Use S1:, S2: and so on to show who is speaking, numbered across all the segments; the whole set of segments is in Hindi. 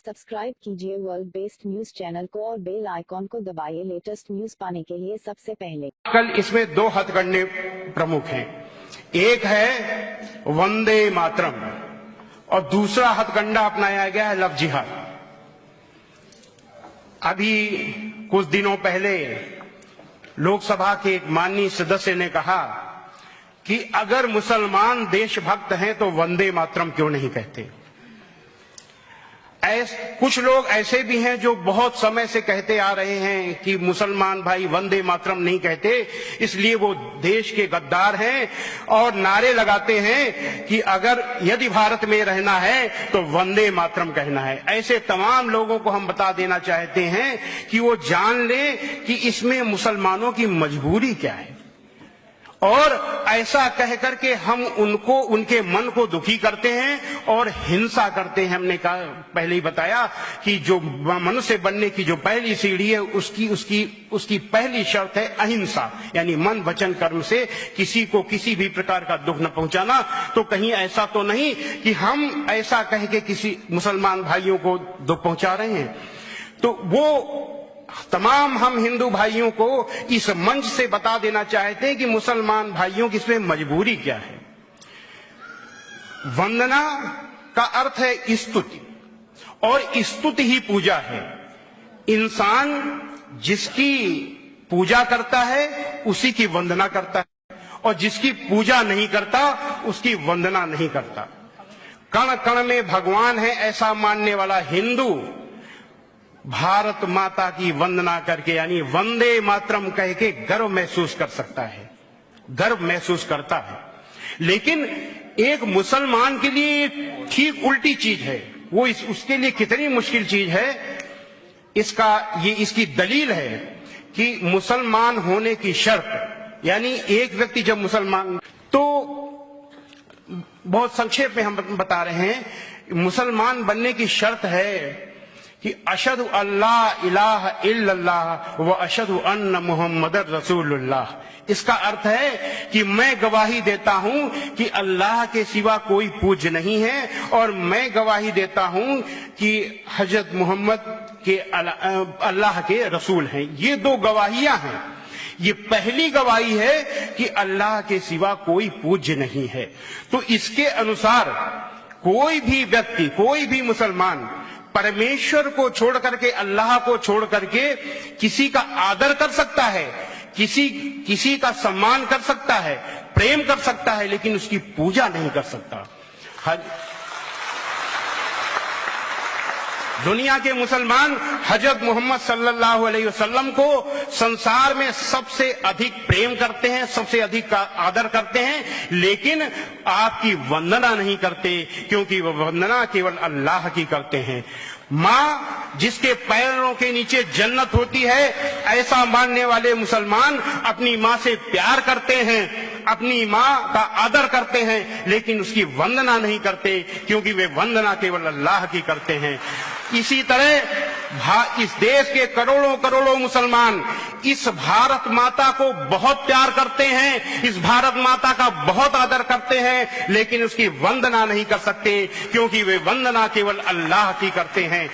S1: सब्सक्राइब कीजिए वर्ल्ड बेस्ड न्यूज चैनल को और बेल आइकॉन को दबाइए लेटेस्ट न्यूज पाने के लिए सबसे पहले।
S2: कल इसमें दो हथकंडे प्रमुख हैं, एक है वंदे मातरम और दूसरा हथकंडा अपनाया गया है लव जिहाद। अभी कुछ दिनों पहले लोकसभा के एक माननीय सदस्य ने कहा कि अगर मुसलमान देशभक्त हैं तो वंदे मातरम क्यों नहीं कहते। कुछ लोग ऐसे भी हैं जो बहुत समय से कहते आ रहे हैं कि मुसलमान भाई वंदे मातरम नहीं कहते, इसलिए वो देश के गद्दार हैं और नारे लगाते हैं कि अगर यदि भारत में रहना है तो वंदे मातरम कहना है। ऐसे तमाम लोगों को हम बता देना चाहते हैं कि वो जान लें कि इसमें मुसलमानों की मजबूरी क्या है, और ऐसा कह करके हम उनको उनके मन को दुखी करते हैं और हिंसा करते हैं। हमने कहा पहले ही बताया कि जो मनुष्य बनने की जो पहली सीढ़ी है उसकी पहली शर्त है अहिंसा, यानी मन वचन कर्म से किसी को किसी भी प्रकार का दुख न पहुंचाना। तो कहीं ऐसा तो नहीं कि हम ऐसा कह के किसी मुसलमान भाइयों को दुख पहुंचा रहे हैं। तो वो तमाम हम हिंदू भाइयों को इस मंच से बता देना चाहते हैं कि मुसलमान भाइयों की इसमें मजबूरी क्या है। वंदना का अर्थ है स्तुति, और स्तुति ही पूजा है। इंसान जिसकी पूजा करता है उसी की वंदना करता है, और जिसकी पूजा नहीं करता उसकी वंदना नहीं करता। कण कण में भगवान है ऐसा मानने वाला हिंदू भारत माता की वंदना करके यानी वंदे मातरम कह के गर्व महसूस कर सकता है, गर्व महसूस करता है। लेकिन एक मुसलमान के लिए ठीक उल्टी चीज है। वो उसके लिए कितनी मुश्किल चीज है, इसकी दलील है कि मुसलमान होने की शर्त, यानी एक व्यक्ति जब मुसलमान, तो बहुत संक्षेप में हम बता रहे हैं, मुसलमान बनने की शर्त है कि अशहदु अल्लाह इलाहा इल्लल्लाह व अशहदु अन्न मुहम्मदर रसूलुल्लाह। इसका अर्थ है कि मैं गवाही देता हूं कि अल्लाह के सिवा कोई पूज्य नहीं है, और मैं गवाही देता हूं कि हजरत मोहम्मद के अल्लाह के रसूल हैं। ये दो गवाहियां हैं। ये पहली गवाही है कि अल्लाह के सिवा कोई पूज्य नहीं है। तो इसके अनुसार कोई भी व्यक्ति, कोई भी मुसलमान परमेश्वर को छोड़ करके, अल्लाह को छोड़ करके किसी का आदर कर सकता है, किसी का सम्मान कर सकता है, प्रेम कर सकता है, लेकिन उसकी पूजा नहीं कर सकता। दुनिया के मुसलमान हजरत मोहम्मद सल्लल्लाहु अलैहि वसल्लम को संसार में सबसे अधिक प्रेम करते हैं, सबसे अधिक का आदर करते हैं, लेकिन आपकी वंदना नहीं करते, क्योंकि वह वंदना केवल अल्लाह की करते हैं। माँ जिसके पैरों के नीचे जन्नत होती है, ऐसा मानने वाले मुसलमान अपनी माँ से प्यार करते हैं, अपनी माँ का आदर करते हैं, लेकिन उसकी वंदना नहीं करते, क्योंकि वे वंदना केवल अल्लाह की करते हैं। इसी तरह इस देश के करोड़ों करोड़ों मुसलमान इस भारत माता को बहुत प्यार करते हैं, इस भारत माता का बहुत आदर करते हैं, लेकिन उसकी वंदना नहीं कर सकते, क्योंकि वे वंदना केवल अल्लाह की करते हैं।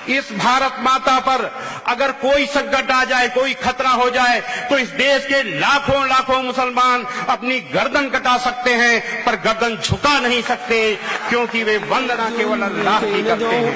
S2: इस भारत माता पर अगर कोई संकट आ जाए, कोई खतरा हो जाए, तो इस देश के लाखों लाखों मुसलमान अपनी गर्दन कटा सकते हैं, पर गर्दन झुका नहीं सकते, क्योंकि वे वंदना केवल अल्लाह की करते हैं।